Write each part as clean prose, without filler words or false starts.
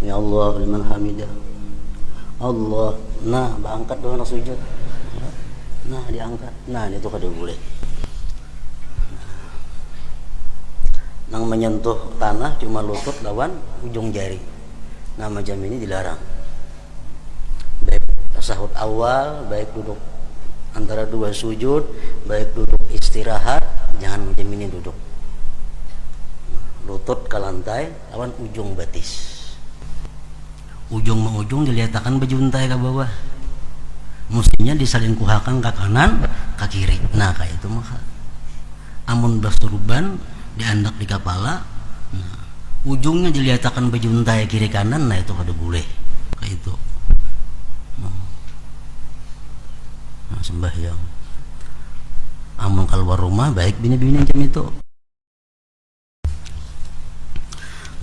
Ya Allah liman hamidah. Allah. Nah, angkat doang sujud. Nah, diangkat. Nah, itu kada boleh. Nang menyentuh tanah cuma lutut lawan ujung jari. Nah, macam ini dilarang. Baik tasahud awal, baik duduk antara dua sujud, baik duduk istirahat, jangan macam ini duduk. Lutut ke lantai lawan ujung batis. Ujung mengujung diletakkan bejuntai ke bawah. Mestinya disalingkuhakan ke kanan, ke kiri. Nah, kayak itu maka. Amun basurban diandak di kepala, nah, ujungnya diletakkan bejuntai kiri kanan, nah itu kada boleh. Kayak itu. Nah, sembahyang. Amun keluar rumah baik bini-bini macam itu.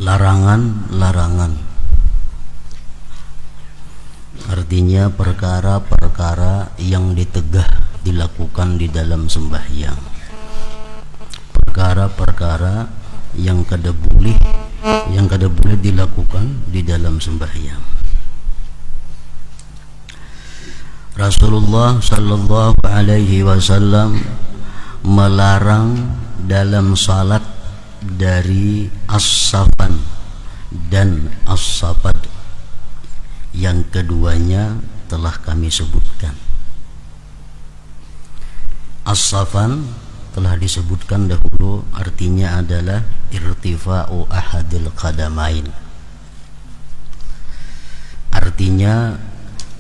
Larangan. Artinya perkara-perkara yang ditegah dilakukan di dalam sembahyang. Perkara-perkara yang kada boleh dilakukan di dalam sembahyang. Rasulullah sallallahu alaihi wasallam melarang dalam salat dari as-safan dan as-safad. Yang keduanya telah kami sebutkan. As-safan telah disebutkan dahulu, artinya adalah irtifa'u ahadil qadamain. Artinya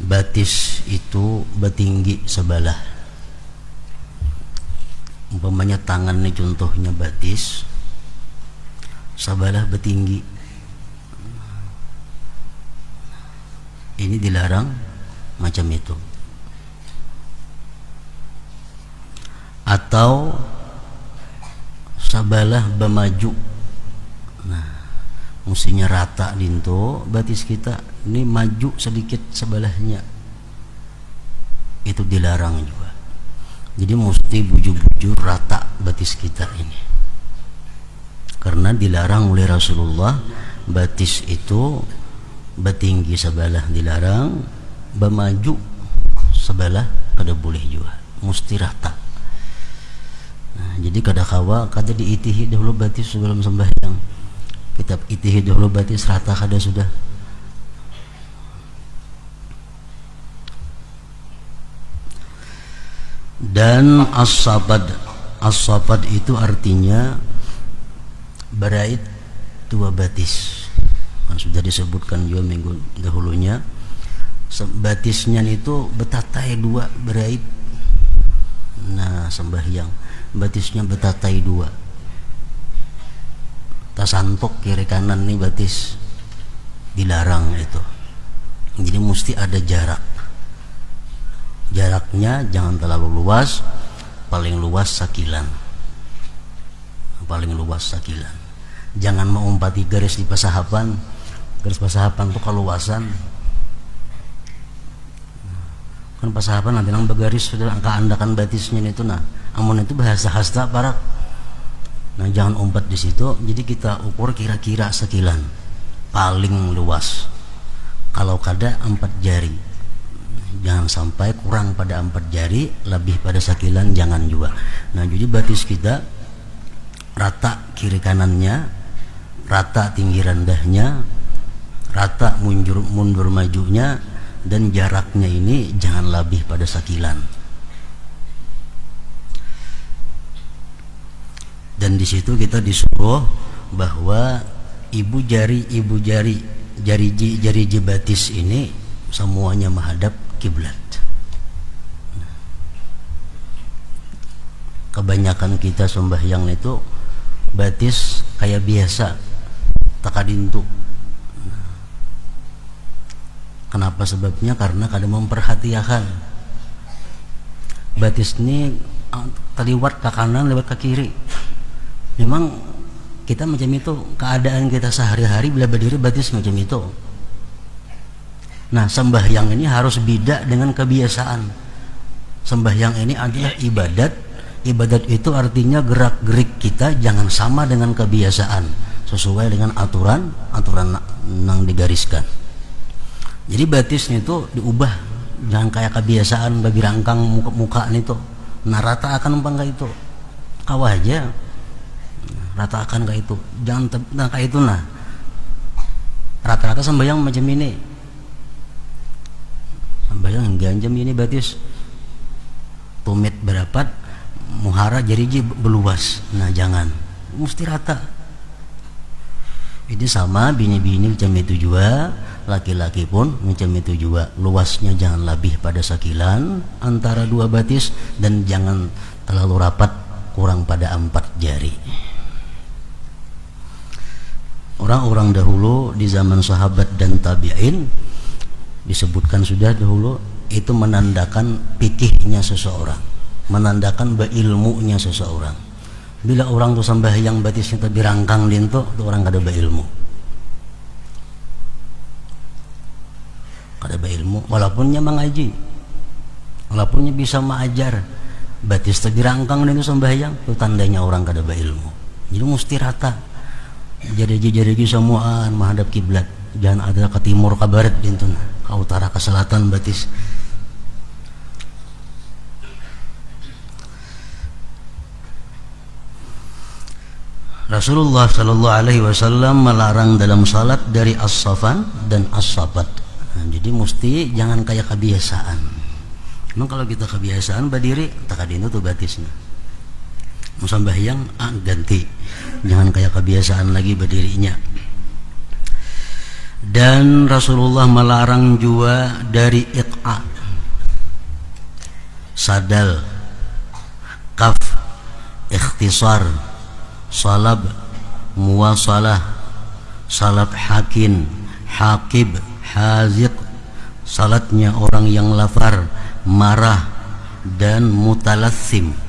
batis itu bertinggi sebelah. Umpamanya tangan ini contohnya batis, sebelah bertinggi. Ini dilarang macam itu. Atau sebelah bermaju. Nah, mestinya rata dinto batis kita, ini maju sedikit sebelahnya. Itu dilarang juga. Jadi mesti buju-buju rata batis kita ini. Karena dilarang oleh Rasulullah, batis itu bertinggi sebelah dilarang, bermaju sebelah kada boleh juga, mesti rata. Nah, jadi kada kawa kada diitihi dahulu batis sebelum sembahyang. Kita itihi dahulu batis rata kada sudah. Dan as-safad itu artinya berait dua batis. Kan sudah disebutkan juga minggu dahulunya, batisnya itu betatai dua berait. Nah, sembahyang batisnya betatai dua, tasantok kiri kanan nih batis dilarang itu. Jadi mesti ada jaraknya jangan terlalu luas, paling luas sakilan. Jangan mengumpati garis di pasahapan. Garis pasahapan itu keluasan. Kan pasahapan nanti nang bergaris sudah angka andakan batisnya itu. Nah, amun itu bahasa hasta parak. Nah, jangan umpat di situ. Jadi kita ukur kira-kira sekilan paling luas. Kalau kada 4 jari, jangan sampai kurang pada 4 jari, lebih pada sekilan jangan juga. Nah, jadi batis kita rata kiri kanannya, rata tinggi rendahnya, rata mundur majunya, dan jaraknya ini jangan lebih pada sekilan. Dan di situ kita disuruh bahwa jari batis ini semuanya menghadap kiblat. Kebanyakan kita sembahyang itu batis kayak biasa takadintu. Kenapa sebabnya? Karena kada memperhatikan batis ini terliwat ke kanan lewat ke kiri. Memang kita macam itu, keadaan kita sehari-hari bila berdiri batis macam itu. Nah, sembahyang ini harus beda dengan kebiasaan. Sembahyang ini adalah ibadat. Ibadat itu artinya gerak-gerik kita jangan sama dengan kebiasaan. sesuai dengan aturan nang digariskan. Jadi batisnya itu diubah, jangan kayak kebiasaan babi rangkang muka itu. Nah rata akan umpang kayak itu, kawah aja rata akan kayak itu, jangan kayak itu. Nah rata-rata sembahyang macam ini, sembahyang ganjam ini batis tumit berapat muhara jariji beluas. Nah jangan, mesti rata. Ini sama bini-bini macam itu juga, laki-laki pun macam itu juga. Luasnya jangan lebih pada sakilan antara dua batis, dan jangan terlalu rapat kurang pada 4 jari. Orang-orang dahulu di zaman sahabat dan tabi'in disebutkan sudah dahulu, itu menandakan fikihnya seseorang, menandakan beilmunya seseorang. Bila orang tu sembahyang batisnya tapi rangkang lintu, tu orang kada beilmu. Kada beilmu, walaupunnya mengaji, walaupunnya bisa mengajar, batis tapi rangkang lintu sembahyang, tu tandanya orang kada beilmu. Jadi mesti rata. Jadi semuaan menghadap kiblat. Jangan ada ke timur ke barat lintu, ke utara ke selatan batis. Rasulullah Shallallahu Alaihi Wasallam melarang dalam salat dari as-safan dan as-sabat. Nah, jadi mesti jangan kayak kebiasaan. Memang kalau kita kebiasaan berdiri, tak ada itu tuh batisnya. Musambahyang ganti, jangan kayak kebiasaan lagi berdirinya. Dan Rasulullah melarang juga dari iqa, sadal, kaf, ikhtisar, salab, muwasalah, salat hakin, hakib, haziq, salatnya orang yang lapar, marah, dan mutalassim.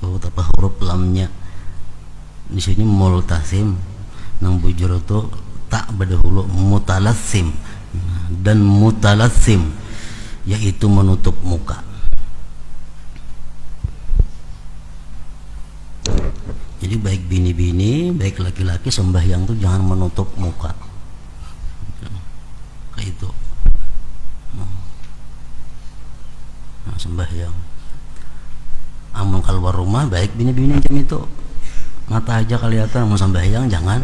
Tuh apa huruf lamnya di sini multasim, nang bujur itu tak berdahulu mutalassim, dan mutalassim yaitu menutup muka. Jadi baik bini-bini, baik laki-laki sembahyang tuh jangan menutup muka. Kayak itu. Nah, sembahyang. Amun keluar rumah baik bini-bini macam itu. Mata aja kelihatan, mau sembahyang jangan.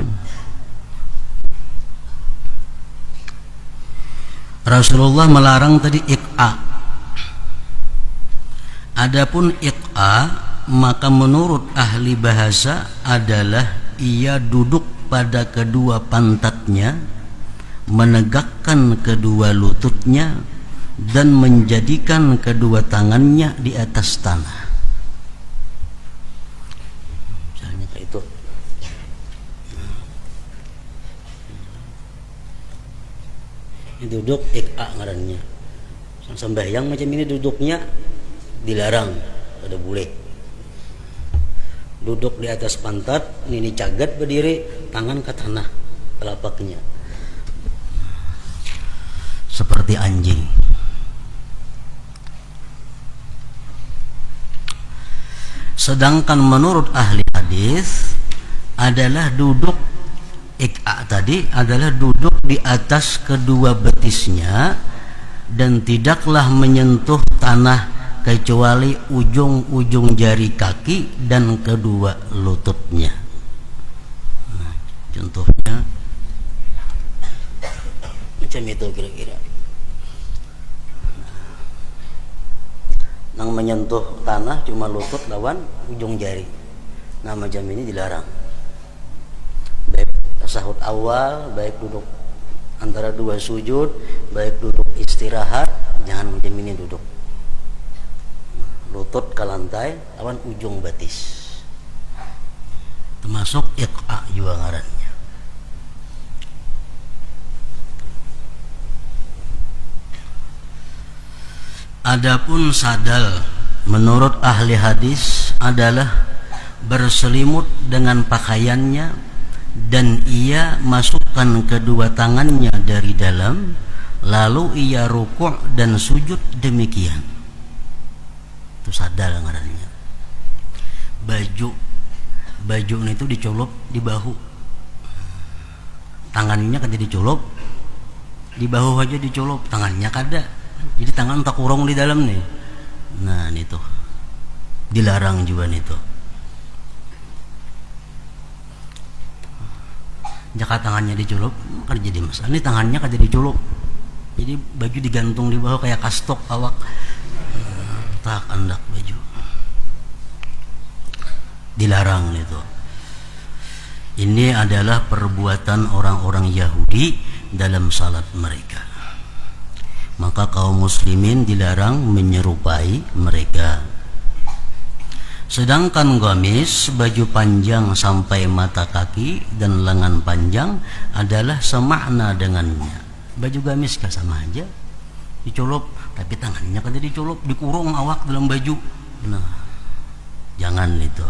Rasulullah melarang tadi iqa. Adapun iqa, maka menurut ahli bahasa adalah ia duduk pada kedua pantatnya, menegakkan kedua lututnya, dan menjadikan kedua tangannya di atas tanah. Misalnya kayak itu. Ini duduk iqa ngarannya. Sembahyang macam ini duduknya dilarang, ada boleh. Duduk di atas pantat, ini cagat berdiri, tangan ke tanah telapaknya seperti anjing. Sedangkan menurut ahli hadis adalah duduk iqa tadi adalah duduk di atas kedua betisnya dan tidaklah menyentuh tanah kecuali ujung-ujung jari kaki dan kedua lututnya. Nah, contohnya macam itu kira-kira. Nang menyentuh tanah cuma lutut lawan ujung jari. Nah macam ini dilarang. Baik tasahud awal, baik duduk antara dua sujud, baik duduk istirahat, jangan macam ini duduk. Lutut ke lantai lawan ujung batis, termasuk iqa juga ngarannya. Adapun sadal menurut ahli hadis adalah berselimut dengan pakaiannya dan ia masukkan kedua tangannya dari dalam, lalu ia rukuk dan sujud demikian. Itu sadal ngarannya. Baju itu dicolok di bahu, tangannya kada diculup, di bahu aja diculup, tangannya kada, jadi tangan tak kurung di dalam nih. Nah ini tuh dilarang juga nih tuh. Jika tangannya diculup kada jadi masalah. Ini tangannya kada diculup, jadi baju digantung di bawah kayak kastok awak, tak andak baju, dilarang itu. Ini adalah perbuatan orang-orang Yahudi dalam salat mereka. Maka kaum muslimin dilarang menyerupai mereka. Sedangkan gamis, baju panjang sampai mata kaki dan lengan panjang adalah semakna dengannya. Baju gamis kan sama aja, diculup, tapi tangannya kan diculup, dikurung awak dalam baju. Nah, jangan itu.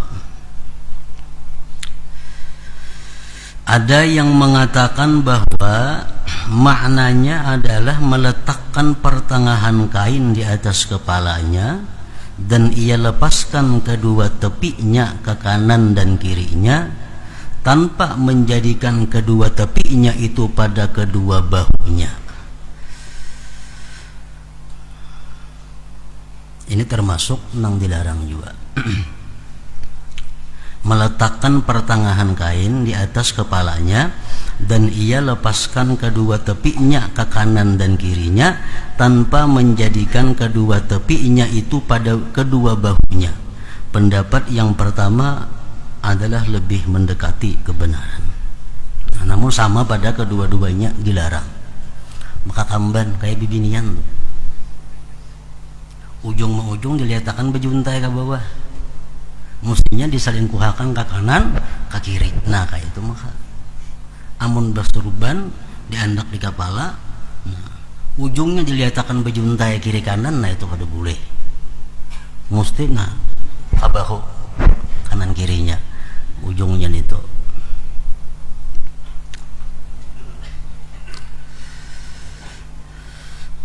Ada yang mengatakan bahwa maknanya adalah meletakkan pertengahan kain di atas kepalanya dan ia lepaskan kedua tepinya ke kanan dan kirinya tanpa menjadikan kedua tepinya itu pada kedua bahunya. Ini termasuk yang dilarang juga. Meletakkan pertengahan kain di atas kepalanya dan ia lepaskan kedua tepinya ke kanan dan kirinya tanpa menjadikan kedua tepinya itu pada kedua bahunya. Pendapat yang pertama adalah lebih mendekati kebenaran. Nah, namun sama pada kedua-duanya dilarang. Maka kamban kayak bibinian tuh, ujung ujung diletakkan baju untai ke bawah, mestinya diselingkuhakan ke kanan ke kiri. Nah kayak itu maka amun bersurban diandak di kepala, nah, ujungnya diletakkan baju untai kiri kanan, nah itu kada boleh, mesti nah kabahu kanan kirinya ujungnya itu.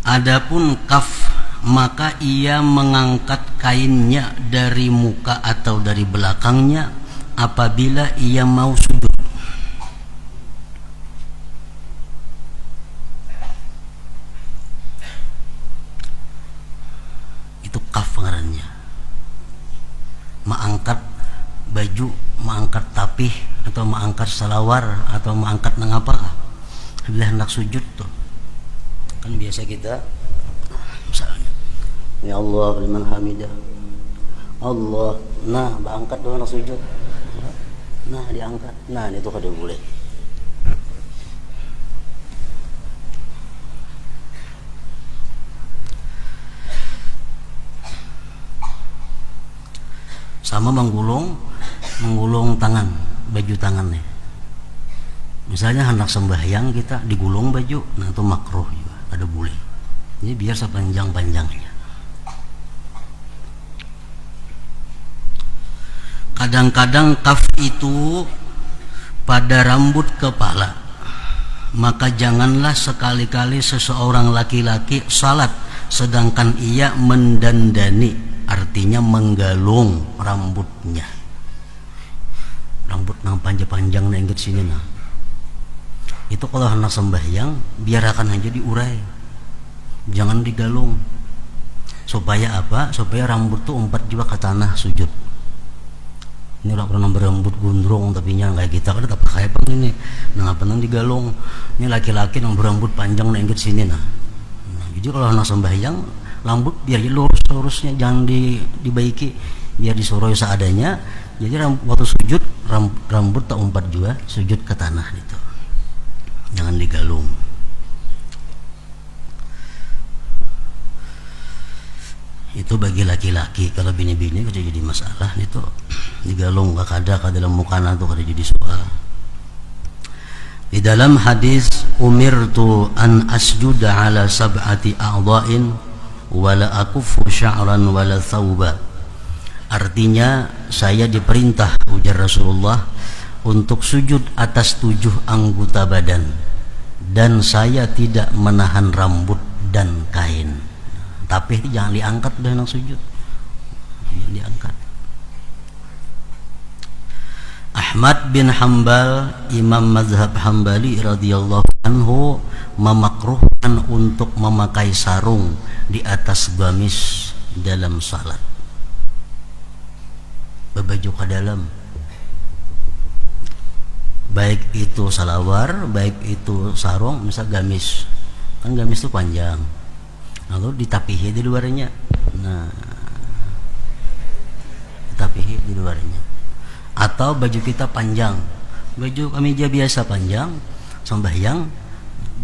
Adapun kaf, maka ia mengangkat kainnya dari muka atau dari belakangnya apabila ia mau sujud. Itu kaf ngarannya. Mengangkat baju, mengangkat tapih atau mengangkat salawar atau mengangkat nangapa bila hendak sujud tuh. Kan biasa kita misalnya ya Allah liman hamidah Allah, nah berangkat doang nak sujud, nah diangkat, nah itu kada boleh. Sama menggulung tangan, baju tangan nih. Misalnya hendak sembahyang kita digulung baju, nah itu makruh juga, kada boleh. Ini biar sepanjang-panjangnya. Kadang-kadang kaf itu pada rambut kepala, maka janganlah sekali-kali seseorang laki-laki salat sedangkan ia mendandani, artinya menggalung rambutnya. Rambut nang panjang-panjang na ingat sini nah. Itu kalau hendak sembahyang biarkan aja diurai, jangan digalung. Supaya apa? Supaya rambut tuh umpat juga ke tanah sujud. Ini orang pernah berambut gondrong tapi nya kayak kita kan apa kayak pang ini, nah apa nang digalung. Ini laki-laki yang berambut panjang na ingat sini nah. Jadi kalau hendak sembahyang rambut biar lurus-lurusnya, jangan dibaiki, biar disoroi seadanya. Jadi waktu sujud rambut tak umpat juga sujud ke tanah itu, jangan digalung. Itu bagi laki-laki. Kalau bini-bini kada jadi masalah itu, digalung kada dalam mukana tuh kada jadi soal. Di dalam hadis umirtu an asjuda ala sab'ati a'dha'in wala akufu sya'ran wala thawba. Artinya saya diperintah, ujar Rasulullah, untuk sujud atas 7 anggota badan dan saya tidak menahan rambut dan kain. Tapi jangan diangkat dari nang sujud, jangan diangkat. Ahmad bin Hambal, imam mazhab Hambali radhiyallahu anhu, memakruhkan untuk memakai sarung di atas gamis dalam salat. Berbaju ke dalam, baik itu salawar, baik itu sarung, misal gamis, kan gamis itu panjang, lalu ditapihi di luarnya. Nah, ditapihi di luarnya. Atau baju kita panjang, baju kemeja biasa panjang, sembahyang,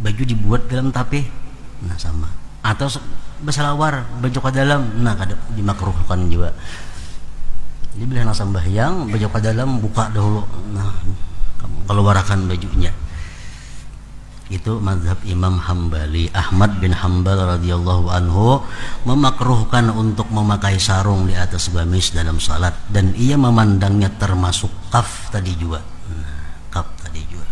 baju dibuat dalam tapih, nah sama. Atau bersalawar, baju ke dalam, nah dimakruhkan juga. Jadi bila nak sembahyang, baju ke dalam buka dahulu, nah keluarkan bajunya. Itu mazhab Imam Hambali. Ahmad bin Hambal radhiyallahu anhu memakruhkan untuk memakai sarung di atas gamis dalam salat, dan ia memandangnya termasuk kaf tadi juga. Nah, kaf tadi juga.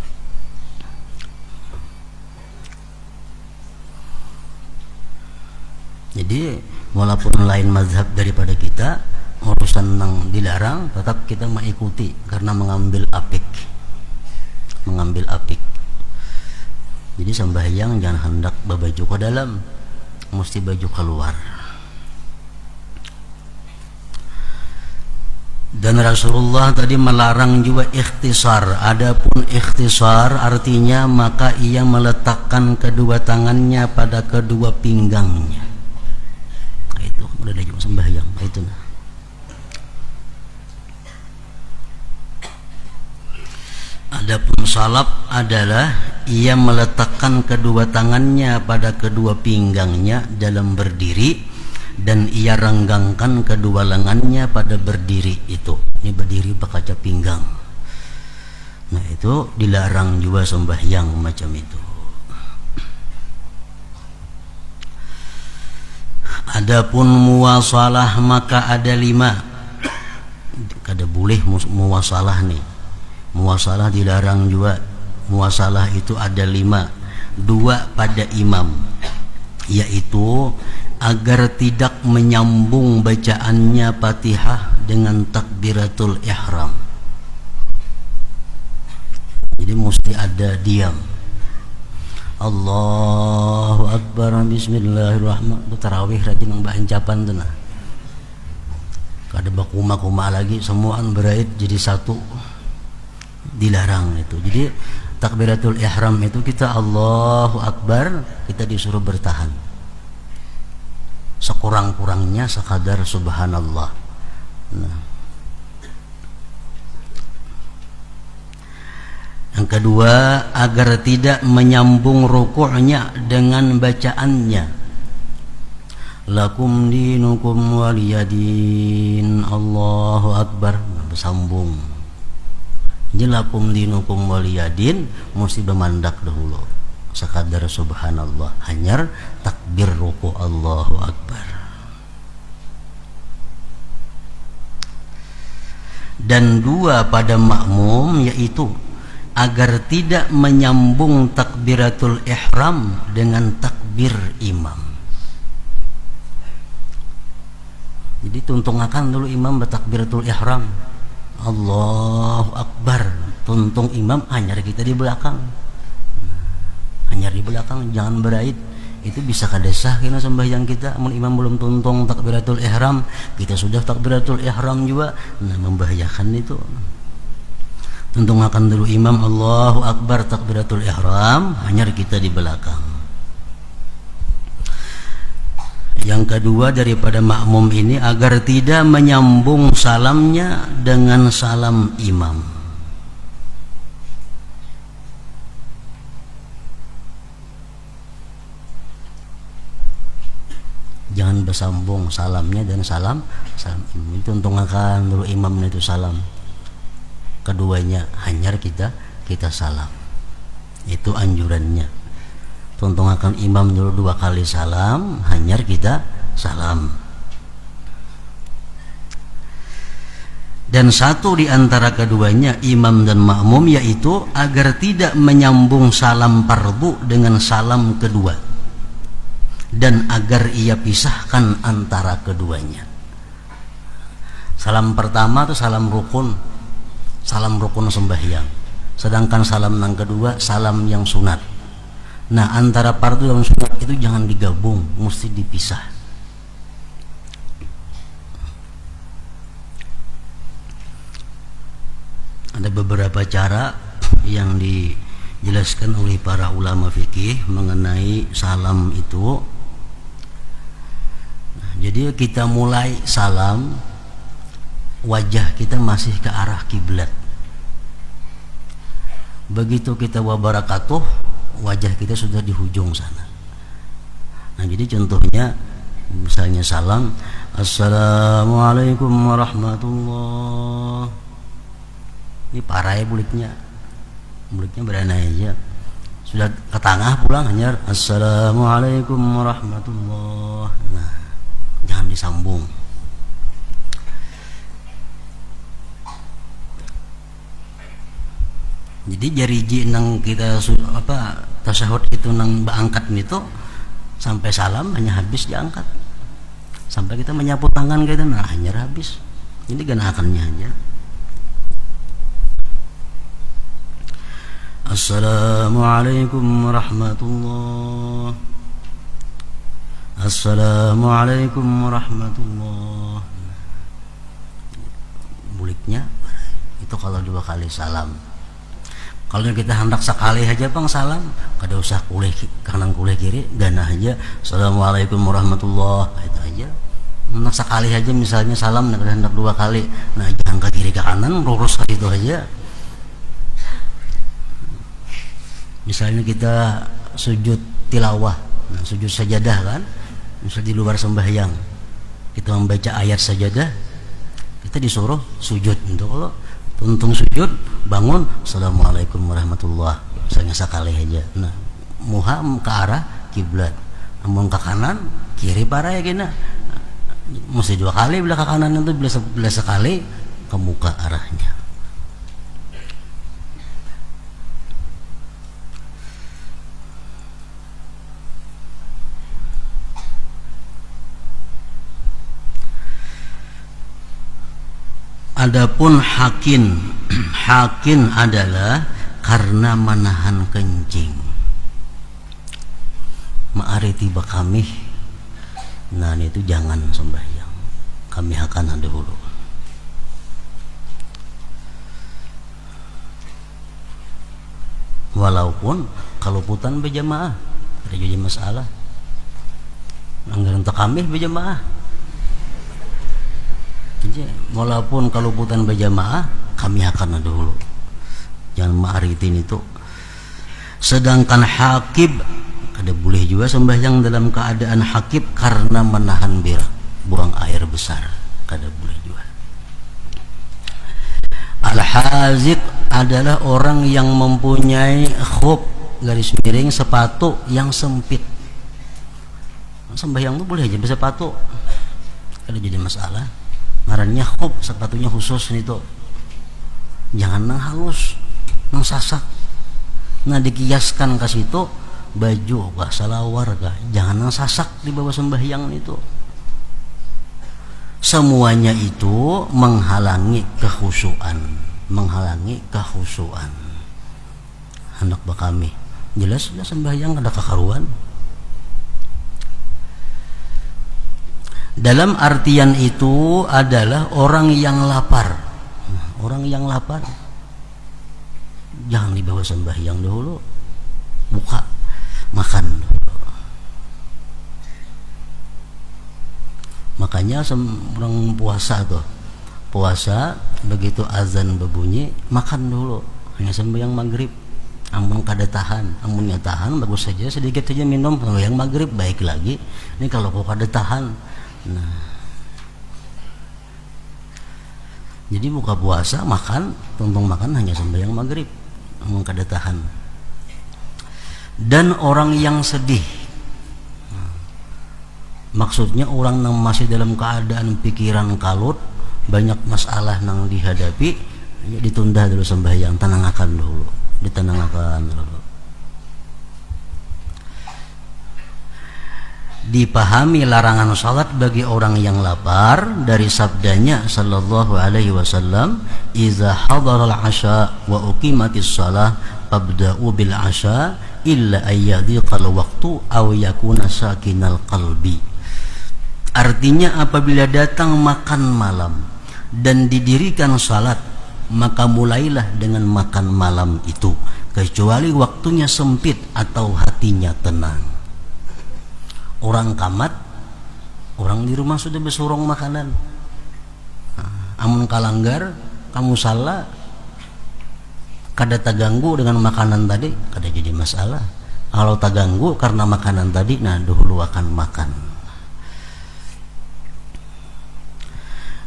Jadi walaupun lain mazhab daripada kita, urusan yang dilarang tetap kita mengikuti karena mengambil apik. Jadi sembahyang jangan hendak berbaju ke dalam, mesti baju keluar. Dan Rasulullah tadi melarang juga ikhtisar. Adapun ikhtisar artinya maka ia meletakkan kedua tangannya pada kedua pinggangnya. Itu udah ada juga sembahyang. Itu. Adapun salap adalah ia meletakkan kedua tangannya pada kedua pinggangnya dalam berdiri, dan ia renggangkan kedua lengannya pada berdiri itu. Ini berdiri berkaca pinggang. Nah, itu dilarang juga sembahyang macam itu. Adapun muwasalah maka ada 5. Kada boleh muwasalah nih. Muwasalah dilarang juga. Muwasalah itu ada 5. 2 pada imam, yaitu agar tidak menyambung bacaannya Fatihah dengan takbiratul ihram. Jadi mesti ada diam. Allahu Akbar, bismillahirrahmanirrahim. Itu tarawih rajin ng bahancapan tu nah. Kada bakuma-kuma lagi, semuaan berait jadi satu. Dilarang itu. Jadi takbiratul ihram itu kita Allahu Akbar, kita disuruh bertahan. Sekurang-kurangnya sekadar subhanallah. Nah. Yang kedua, agar tidak menyambung rukuknya dengan bacaannya. Lakum dinukum waliyadin, Allahu Akbar, bersambung. Jadi lakum dinukum waliyadin mesti bermandak dahulu. Sekadar subhanallah, hanyar takbir ruku Allahu Akbar. Dan 2 pada makmum, yaitu agar tidak menyambung takbiratul ihram dengan takbir imam. Jadi tuntungakan dulu imam bertakbiratul ihram, Allahu Akbar, tuntung imam, hanyar kita di belakang. Hanyar di belakang, jangan berait. Itu bisa kadesah kena sembahyang kita. Amun imam belum tuntung takbiratul ihram, kita sudah takbiratul ihram juga, nah membahayakan itu. Tuntungakan dulu imam Allahu Akbar takbiratul ihram, hanyar kita di belakang. Yang kedua daripada makmum ini, agar tidak menyambung salamnya dengan salam imam. Jangan bersambung salamnya dan salam imam. Itu tuntungakan dulu imam itu salam. Keduanya hanyar kita salam. Itu anjurannya. Tuntungakan imam dulu 2 kali salam, hanyar kita salam. Dan satu di antara keduanya, imam dan makmum, yaitu agar tidak menyambung salam fardu dengan salam kedua, dan agar ia pisahkan antara keduanya. Salam pertama itu salam rukun, salam rukun sembahyang. Sedangkan salam yang kedua salam yang sunat. Nah, antara fardu dan sunat itu jangan digabung, mesti dipisah. Ada beberapa cara yang dijelaskan oleh para ulama fikih mengenai salam itu. Nah, jadi kita mulai salam, wajah kita masih ke arah kiblat. Begitu kita wabarakatuh, wajah kita sudah di hujung sana. Nah, jadi contohnya misalnya salam, assalamualaikum warahmatullah. Ini parah ya buliknya berana aja. Sudah ke tengah pulang hanya assalamualaikum warahmatullah. Nah, jangan disambung. Jadi jari nang kita tasahud itu nang baangkat itu sampai salam hanya habis diangkat. Sampai kita menyapu tangan kita nah hanya habis. Ini ganakannya aja. Assalamualaikum warahmatullah. Assalamualaikum warahmatullah. Buliknya itu kalau 2 kali salam. Kalau kita hendak sekali aja bang salam, kada usah kulih kanan kulih kiri, dana aja assalamualaikum warahmatullah, itu aja. Hendak sekali aja misalnya salam, hendak 2 kali, nah jangan ke kiri ke kanan, lurus ke itu aja. Misalnya kita sujud tilawah, nah, sujud sajadah kan, misalnya di luar sembahyang, kita membaca ayat sajadah, kita disuruh sujud. Untuk kalau tuntung sujud bangun assalamualaikum warahmatullah misalnya sekali aja. Nah muha ke arah kiblat, namun ke kanan kiri parah ya kena mesti 2 kali belah ke kanan itu bila sekali ke muka arahnya. Adapun hakin adalah karena menahan kencing. Ma'ari tiba kami, nah itu jangan sembahyang. Kami akan dahulu. Walaupun kalau putan berjamaah, ada jadi masalah. Anggaran tak kami berjamaah. Jadi, walaupun kalau putan berjamaah kami akan dulu, jangan ma'aritin itu. Sedangkan hakib kada boleh juga sembahyang dalam keadaan hakib karena menahan berak, buang air besar, kada boleh juga. Al-haziq adalah orang yang mempunyai khuf garis miring sepatu yang sempit. Sembahyang itu boleh aja bersepatu, kada jadi masalah. Ngarannya khuf, sepatunya khusus itu. Jangan nang halus, nang sasak. Nah dikiaskan ke situ baju kah, salawar kah, jangan nang sasak di bawah sembahyang itu. Semuanya itu menghalangi kekhusyuan, hendak bakami. Jelas sudah sembahyang ada kekaruan. Dalam artian itu adalah orang yang lapar. Orang yang lapar jangan dibawa sembahyang dahulu, buka makan dulu. Makanya orang puasa tuh, puasa begitu azan berbunyi makan dulu, hanya sembahyang maghrib. Amun kada tahan, amunnya tahan bagus saja, sedikit saja minum sembahyang maghrib baik lagi. Ini kalau kau kada tahan. Nah, jadi buka puasa makan, tuntung makan hanya sembahyang maghrib, namun kada tahan. Dan orang yang sedih, maksudnya orang yang masih dalam keadaan pikiran kalut, banyak masalah yang dihadapi, ya ditunda dulu sembahyang, tenangkan dulu, ditenangkan dulu. dipahami larangan salat bagi orang yang lapar dari sabdanya sallallahu alaihi wasallam, "Idza hadaral 'asha wa uqimatis shalah fabda'u bil 'asha illa ayyadhiqal waqtu aw yakuna sakinal qalbi." Artinya apabila datang makan malam dan didirikan salat, maka mulailah dengan makan malam itu, kecuali waktunya sempit atau hatinya tenang. Orang kamat, orang di rumah sudah besurong makanan. Amun kalanggar, kamu salah, kada terganggu dengan makanan tadi, kada jadi masalah. Kalau terganggu karena makanan tadi, nah dahulu akan makan.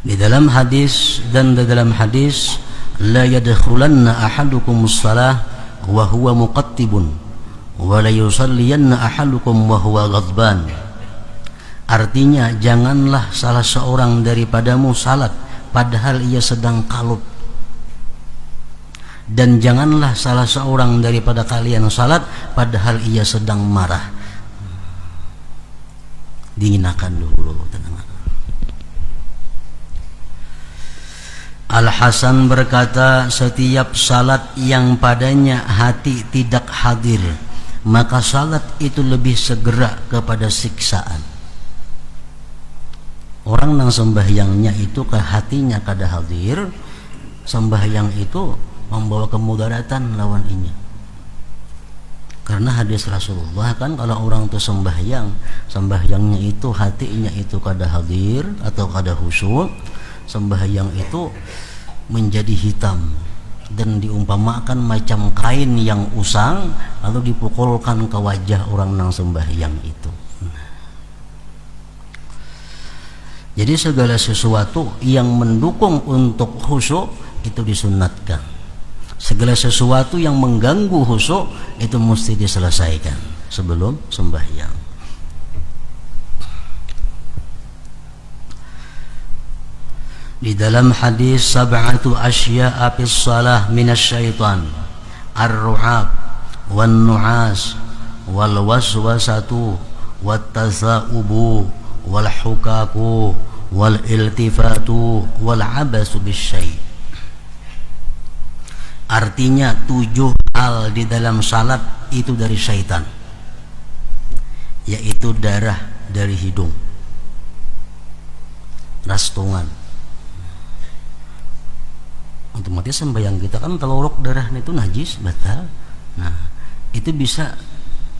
Di dalam hadis la yadkhulanna ahadukumus salah wa huwa muqattibun wa la yusalliyanna ahadukum wa huwa ghadban. Artinya janganlah salah seorang daripadamu salat padahal ia sedang kalut, dan janganlah salah seorang daripada kalian salat padahal ia sedang marah. Dinginakan dulu, tenang. Al-Hasan berkata, setiap salat yang padanya hati tidak hadir, maka salat itu lebih segera kepada siksaan. Orang yang sembahyangnya itu ke hatinya kada hadir, sembahyang itu membawa kemudaratan lawan inya. Karena hadis Rasulullah kan, kalau orang itu sembahyangnya itu hatinya itu kada hadir atau kada khusyuk, sembahyang itu menjadi hitam dan diumpamakan macam kain yang usang lalu dipukulkan ke wajah orang nang sembahyang itu. Jadi segala sesuatu yang mendukung untuk khusyuk itu disunatkan. Segala sesuatu yang mengganggu khusyuk itu mesti diselesaikan sebelum sembahyang. Di dalam hadis sab'atu asya'a fis shalah minasyaitan, ar-ru'ab wan nu'as wal waswasatu wat tasa'ubu wal hukaku wal iltifatu wal abasu bisyai'. Artinya 7 hal di dalam salat itu dari syaitan, yaitu darah dari hidung, rastungan. Otomatis sembahyang kita kan teluruk darahnya itu najis, batal. Nah, itu bisa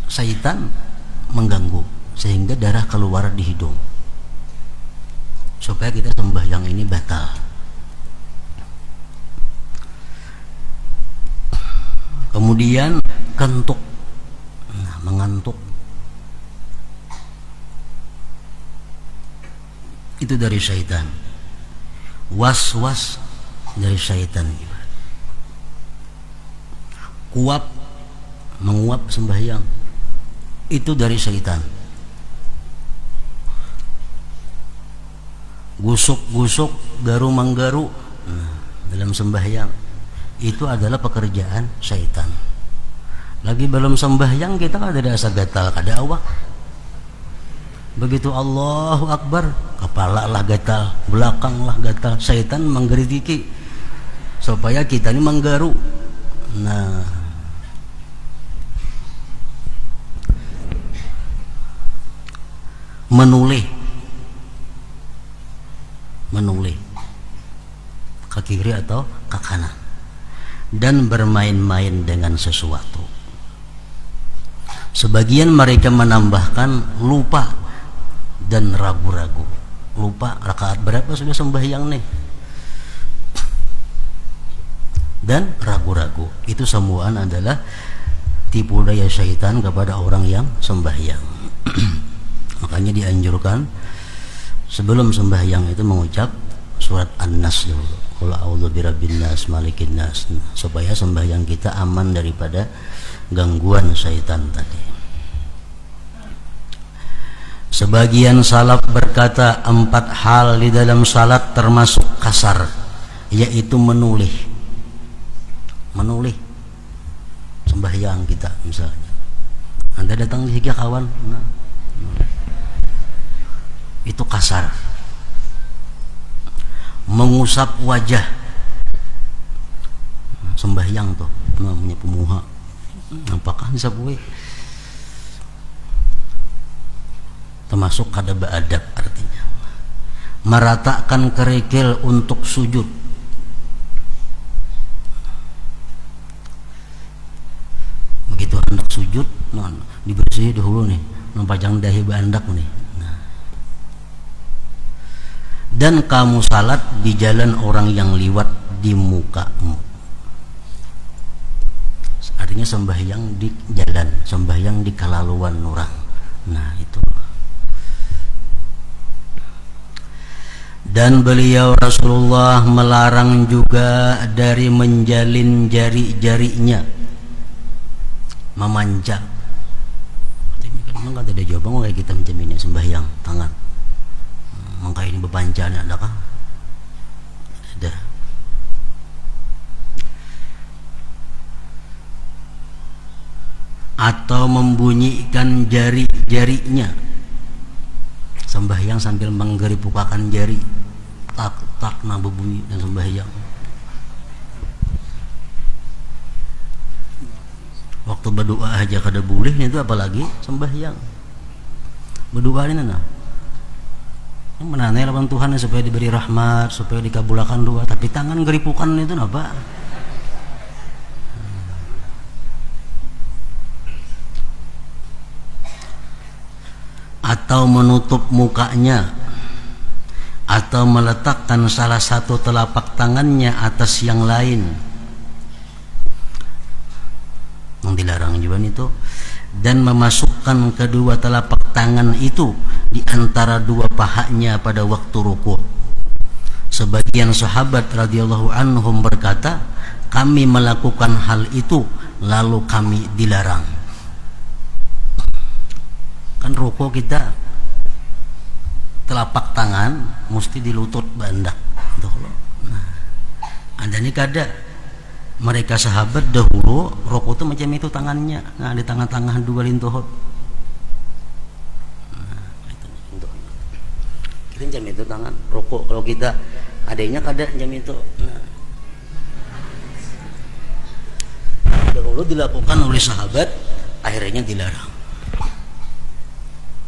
syaitan mengganggu sehingga darah keluar di hidung, supaya kita sembahyang ini batal. Kemudian kentuk, nah, mengantuk, itu dari syaitan. Was-was dari syaitan juga. Kuap, menguap sembahyang, itu dari syaitan. Gusuk-gusuk, garu-menggaru, nah, dalam sembahyang itu adalah pekerjaan syaitan. Lagi belum sembahyang kita kan ada asa gatal, kada awak. Begitu Allahu Akbar, kepala lah gatal, belakang lah gatal, syaitan menggeritiki supaya kita ini menggaru. Nah, menulih ke kiri atau ke kanan, dan bermain-main dengan sesuatu. Sebagian mereka menambahkan lupa dan ragu-ragu. Lupa rakaat berapa sudah sembahyang nih, dan ragu-ragu. Itu semuaan adalah tipu daya syaitan kepada orang yang sembahyang. Makanya dianjurkan sebelum sembahyang itu mengucap surat An-Nas dulu, qul a'udzu birabbin nas malikin nas, supaya sembahyang kita aman daripada gangguan syaitan tadi. Sebagian salaf berkata 4 hal di dalam salat termasuk kasar, yaitu menulih sembahyang kita. Misalnya Anda datang di higa kawan, itu kasar. Mengusap wajah, sembahyang tuh namanya pemuha. Apakah disabui? Termasuk kada beadab artinya. Meratakan kerikil untuk sujud. Begitu hendak sujud, dibersih dahulu nih, nampajang dahi bandak nih. Dan kamu salat di jalan orang yang liwat di mukamu. Artinya sembahyang di jalan, sembahyang di kalaluan orang. Nah itu. Dan beliau Rasulullah melarang juga dari menjalin jari-jarinya, memanja. Memang kan ada jawaban kayak kita macam ini sembahyang tangan. Maka ini bepancaan adakah? Ada. Atau membunyikan jari-jarinya, sembahyang sambil menggeripukakan jari, tak nah berbunyi dan sembahyang. Waktu berdoa aja kada boleh, itu apalagi sembahyang. Berdoa ini nah menanai lawan Tuhan supaya diberi rahmat, supaya dikabulkan doa, tapi tangan geripukan itu apa? Atau menutup mukanya, atau meletakkan salah satu telapak tangannya atas yang lain, yang dilarang juga itu. Dan memasukkan kedua telapak tangan itu di antara dua pahanya pada waktu rukuk. Sebagian sahabat radhiyallahu anhum berkata, kami melakukan hal itu lalu kami dilarang. Kan rukuk kita telapak tangan mesti di lutut bandak. Nah, ada nih kada mereka sahabat dahulu rokok itu macam itu tangannya, nah di tangan-tangan dua lintuhut. Nah, itu kita jam itu tangan rokok. Kalau kita adanya kada jam itu. Nah, dahulu dilakukan oleh sahabat, akhirnya dilarang.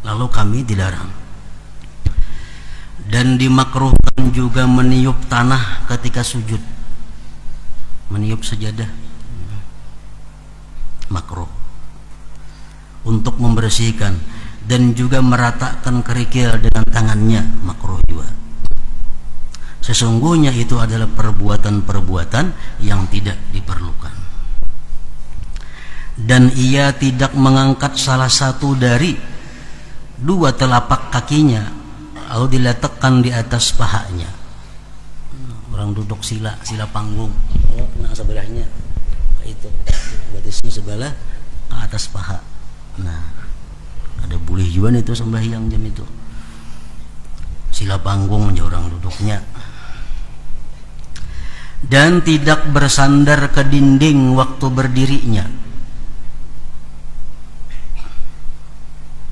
Lalu kami dilarang. Dan dimakruhkan juga meniup tanah ketika sujud. Meniup sajadah makruh untuk membersihkan, dan juga meratakan kerikil dengan tangannya makruh juga. Sesungguhnya itu adalah perbuatan-perbuatan yang tidak diperlukan. Dan ia tidak mengangkat salah satu dari dua telapak kakinya lalu diletakkan di atas pahanya. Orang duduk sila panggung, kena sebelahnya itu batisnya sebelah ke atas paha. Nah, ada boleh juga itu sembahyang jam itu. Sila panggung aja orang duduknya. Dan tidak bersandar ke dinding waktu berdirinya.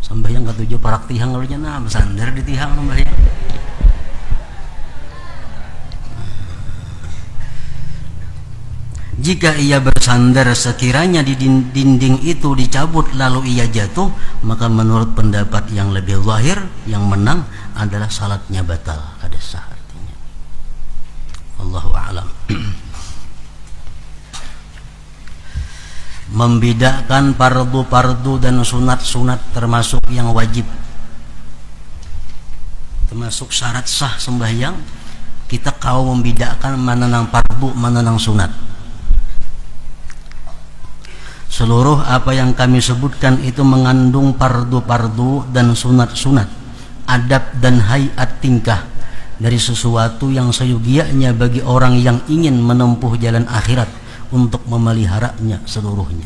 Sembahyang ketujuh parak tihang kalau nah bersandar di tihang sembahyang. Jika ia bersandar sekiranya di dinding itu dicabut lalu ia jatuh, maka menurut pendapat yang lebih zahir, yang menang adalah salatnya batal, kada sah artinya. Allahu a'lam. Membedakan fardu-fardu dan sunat-sunat termasuk yang wajib, termasuk syarat sah sembahyang. Kita kau membedakan mana nang fardu, mana nang sunat. Seluruh apa yang kami sebutkan itu mengandung fardu-fardu dan sunat-sunat, adab dan hayat tingkah dari sesuatu yang seyogianya bagi orang yang ingin menempuh jalan akhirat untuk memeliharanya seluruhnya.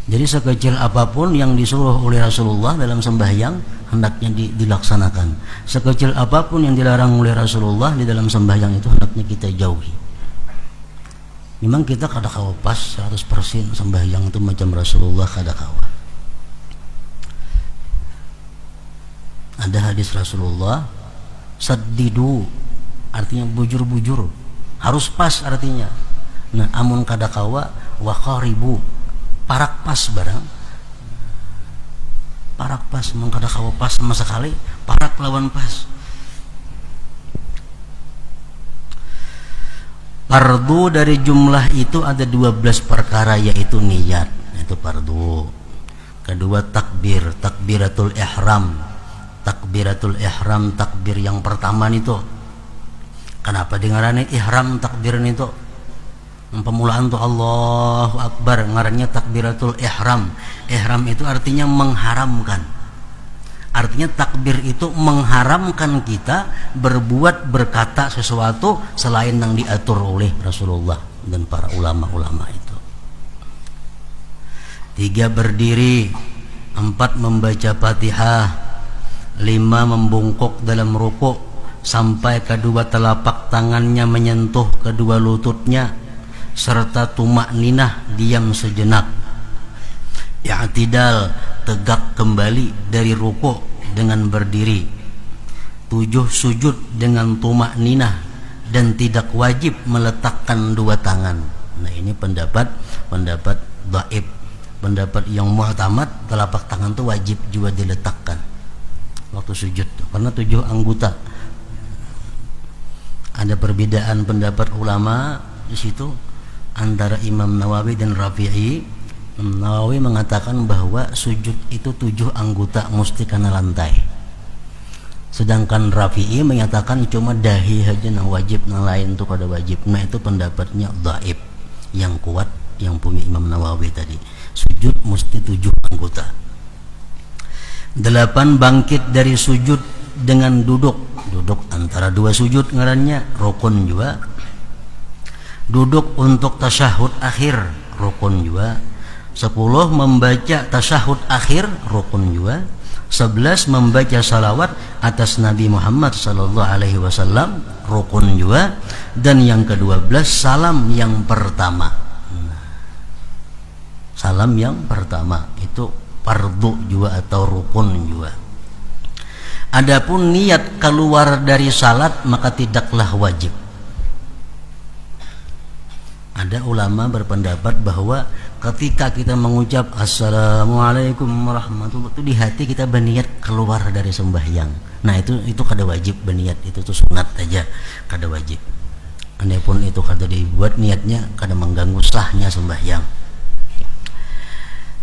Jadi sekecil apapun yang disuruh oleh Rasulullah dalam sembahyang hendaknya dilaksanakan. Sekecil apapun yang dilarang oleh Rasulullah di dalam sembahyang itu hendaknya kita jauhi. Memang kita kada kawa pas 100% sembahyang itu macam Rasulullah, kada kawa. Ada hadis Rasulullah, saddidu artinya bujur-bujur, harus pas artinya. Nah, amun kadakawa wa qaribu, parak pas barang. Parak pas, mengkadakawa pas sama sekali, parak lawan pas. Fardu dari jumlah itu ada 12 perkara, yaitu niat, itu fardu. Kedua takbir, takbiratul ihram. Takbiratul ihram, takbir yang pertama itu. Kenapa dengarannya ihram takbir itu? Pemulaan tuh Allahu Akbar, ngarannya takbiratul ihram. Ihram itu artinya mengharamkan. Artinya takbir itu mengharamkan kita berbuat, berkata sesuatu selain yang diatur oleh Rasulullah dan para ulama-ulama itu. 3 berdiri, 4 membaca Fatihah, 5 membungkuk dalam rukuk sampai kedua telapak tangannya menyentuh kedua lututnya, serta tumakninah, diam sejenak. I'tidal, tegak kembali dari rukuk dengan berdiri. 7 sujud dengan tumakninah dan tidak wajib meletakkan 2 tangan. Nah, ini pendapat dhaif. Pendapat yang muhtamad, telapak tangan itu wajib juga diletakkan waktu sujud karena 7 anggota. Ada perbedaan pendapat ulama di situ antara Imam Nawawi dan Rafi'i. Nawawi mengatakan bahwa sujud itu 7 anggota mesti kena lantai. Sedangkan Rafi'i menyatakan cuma dahi saja yang wajib, yang lain itu kada wajib. Nah, itu pendapatnya dhaif. Yang kuat yang punya Imam Nawawi tadi, sujud mesti 7 anggota. 8 bangkit dari sujud dengan duduk. Duduk antara 2 sujud ngarannya rukun juga. Duduk untuk tasyahud akhir rukun juga. 10 membaca tasyahud akhir rukun juga. 11 membaca salawat atas Nabi Muhammad sallallahu alaihi wasallam rukun juga. Dan yang ke-12 salam yang pertama. Salam yang pertama itu fardu juga atau rukun juga. Adapun niat keluar dari salat maka tidaklah wajib. Ada ulama berpendapat bahwa ketika kita mengucap Assalamualaikum warahmatullahi wabarakatuh, itu di hati kita berniat keluar dari sembahyang. Nah, itu kada wajib berniat, itu tuh sunat aja, kada wajib. Andapun itu kada dibuat niatnya, kada mengganggu sahnya sembahyang.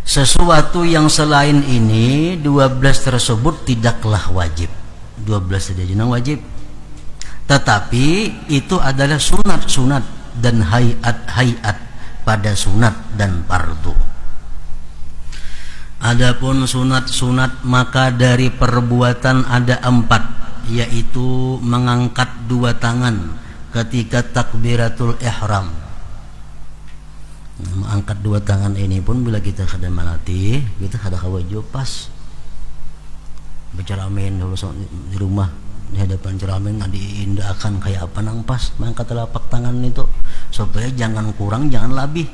Sesuatu yang selain ini 12 tersebut tidaklah wajib. 12 saja yang wajib. Tetapi itu adalah sunat-sunat dan hayat-hayat pada sunat dan fardu. Adapun sunat-sunat maka dari perbuatan ada 4, yaitu mengangkat 2 tangan ketika takbiratul ihram. Mengangkat 2 tangan ini pun bila kita kada melatih, kita kada wajib pas bicara amin dulu di rumah di hadapan cermin diindahkan kayak apa nang pas mengangkat telapak tangan itu supaya jangan kurang jangan lebih.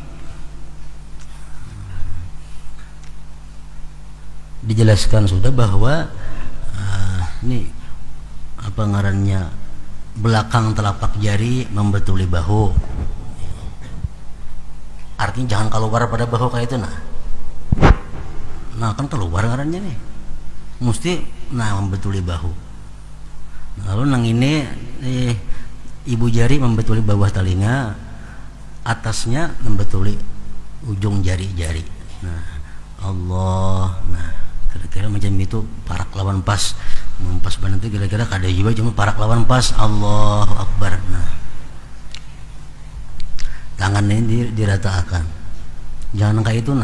Dijelaskan sudah bahwa ini apa ngarannya, belakang telapak jari membetuli bahu, artinya jangan keluar pada bahu kayak itu. Nah kan keluar ngarannya nih, mesti membetuli bahu. Lalu nang ini ibu jari membetuli bawah telinga, atasnya membetuli ujung jari-jari. Nah, Allah, kira-kira macam itu parak lawan pas. Pas banget itu kira-kira kada jiwa cuma parak lawan pas. Allahu Akbar. Nah, tangan ini diratakan. Jangan nangka itu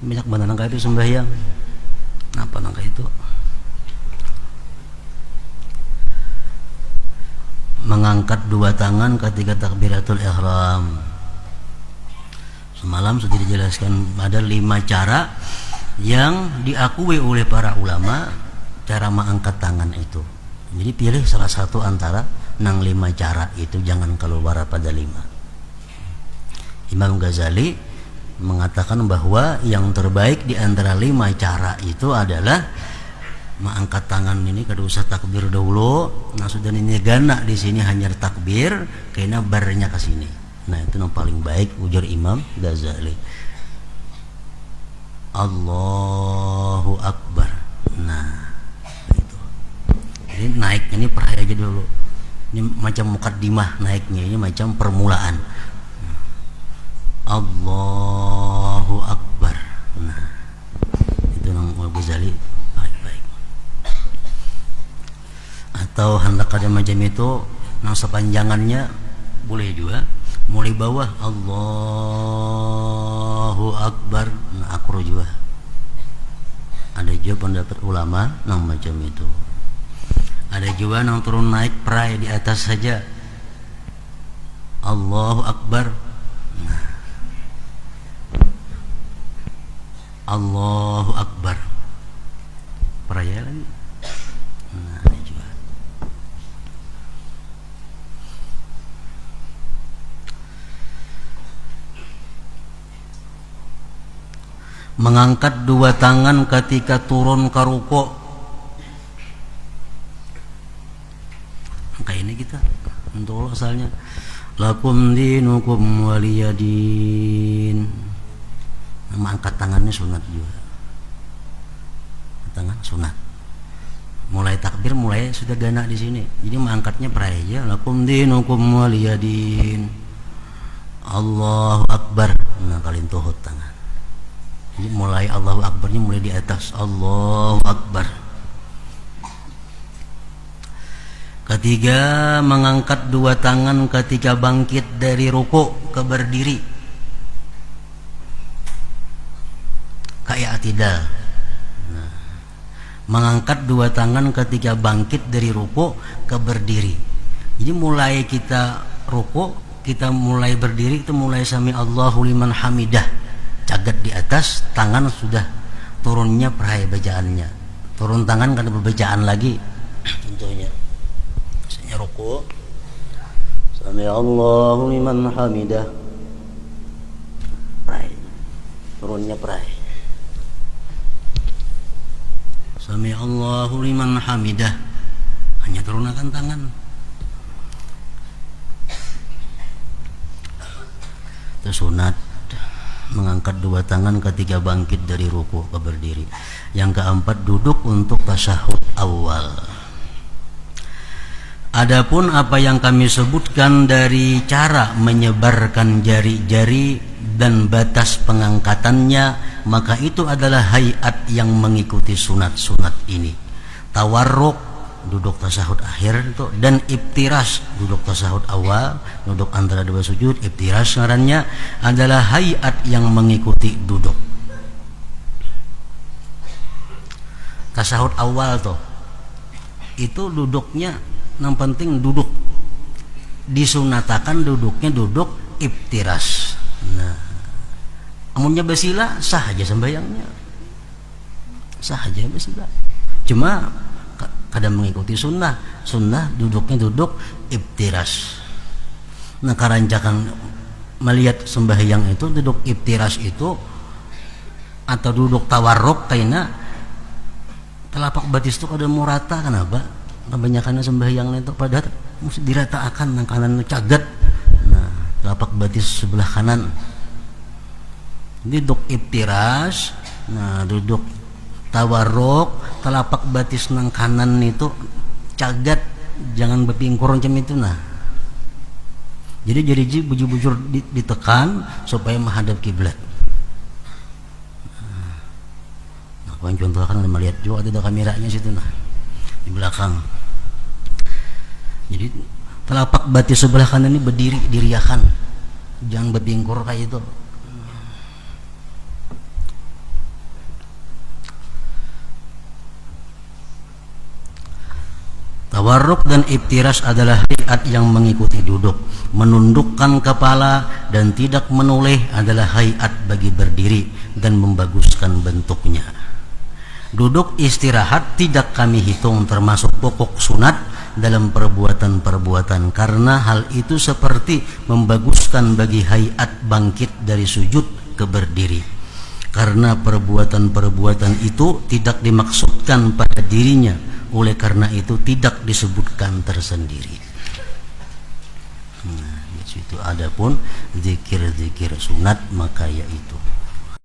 banyak banget nangka itu sembahyang. Apa nangka itu? Mengangkat 2 tangan ketika takbiratul ihram. Semalam sudah dijelaskan ada 5 cara yang diakui oleh para ulama cara mengangkat tangan itu. Jadi pilih salah satu antara 5 cara itu, jangan keluar pada 5. Imam Ghazali mengatakan bahwa yang terbaik di antara 5 cara itu adalah Angkat tangan ini kada usah takbir dahulu. Nah sudah ini gana di sini hanya takbir, kena barnya ke sini. Nah itu yang paling baik ujar Imam Ghazali. Allahu Akbar. Nah itu. Jadi naiknya ini peraya aja dulu. Ini macam mukaddimah naiknya, ini macam permulaan. Allahu Akbar. Nah itu yang Ghazali baik-baik. Atau hendak ada macam itu nang sepanjangannya boleh juga mulai bawah Allahu Akbar. Nah akro juga ada juga pendapat ulama nang macam itu. Ada juga nang turun naik perai di atas saja Allahu Akbar. Nah, Allahu Akbar peraya lagi. Nah ada juga. Mengangkat dua tangan ketika turun ke rukuk. Kayak ini kita untuk asalnya lakum dinukum waliyadin. Mengangkat tangannya sunat juga. Tangan sunat. Mulai takbir mulai sudah gana di sini. Jadi mengangkatnya praja lakum dinukum waliyadin. Allahu Akbar. Nah kalian tuhut tangan. Jadi mulai Allahu Akbarnya mulai di atas Allahu Akbar. Ketiga, mengangkat dua tangan ketika bangkit dari rukuk ke berdiri. Kayak tidak. Nah, mengangkat dua tangan ketika bangkit dari rukuk ke berdiri. Jadi mulai kita rukuk, kita mulai berdiri itu mulai sami Allahu liman hamidah. Cagat di atas, tangan sudah turunnya peraya bacaannya. Turun tangan kan ada bacaan lagi. Contohnya misalnya rukuk sami Allahu liman hamidah, peraya turunnya peraya. Sami Allahu liman hamidah, hanya turunkan tangan. Itu sunat mengangkat dua tangan ketika bangkit dari ruku ke berdiri. Yang keempat, duduk untuk tasyahud awal. Adapun apa yang kami sebutkan dari cara menyebarkan jari-jari dan batas pengangkatannya, maka itu adalah hayat yang mengikuti sunat-sunat ini. Tawarruk, duduk tasyahud akhir itu, dan iftiras, duduk tasyahud awal, duduk antara dua sujud. Iftiras ngarannya adalah hayat yang mengikuti duduk. Tasyahud awal tuh itu duduknya yang penting duduk, disunatakan duduknya duduk iftiras. Nah, amunnya basila sah aja sembahyangnya, sah aja basila. Cuma kadang mengikuti sunnah duduknya duduk iftiras. Nah karancakan melihat sembahyang itu duduk iftiras itu atau duduk tawarruk kayaknya telapak batis itu kada mau rata. Kenapa? Kebanyakan sembahyang itu pada mesti diratakan nang kanan cagat. Nah telapak batis sebelah kanan duduk iftiras. Nah duduk tawarruk, telapak batis nang kanan itu cagat, jangan berpingkur macam itu. Nah jadi jari bujur-bujur ditekan supaya menghadap kiblat. Nah kawan contoh kan ada melihat juga ada kameranya situ nah di belakang. Jadi telapak batis sebelah kanan ini berdiri diriakan, jangan berpingkur kayak itu. Tawarruk dan iftiras adalah hayat yang mengikuti duduk. Menundukkan kepala dan tidak menoleh adalah hayat bagi berdiri dan membaguskan bentuknya. Duduk istirahat tidak kami hitung termasuk pokok sunat dalam perbuatan-perbuatan, karena hal itu seperti membaguskan bagi hayat bangkit dari sujud ke berdiri. karena perbuatan-perbuatan itu tidak dimaksudkan pada dirinya, oleh karena itu tidak disebutkan tersendiri. Nah, itu adapun zikir-zikir sunat maka yaitu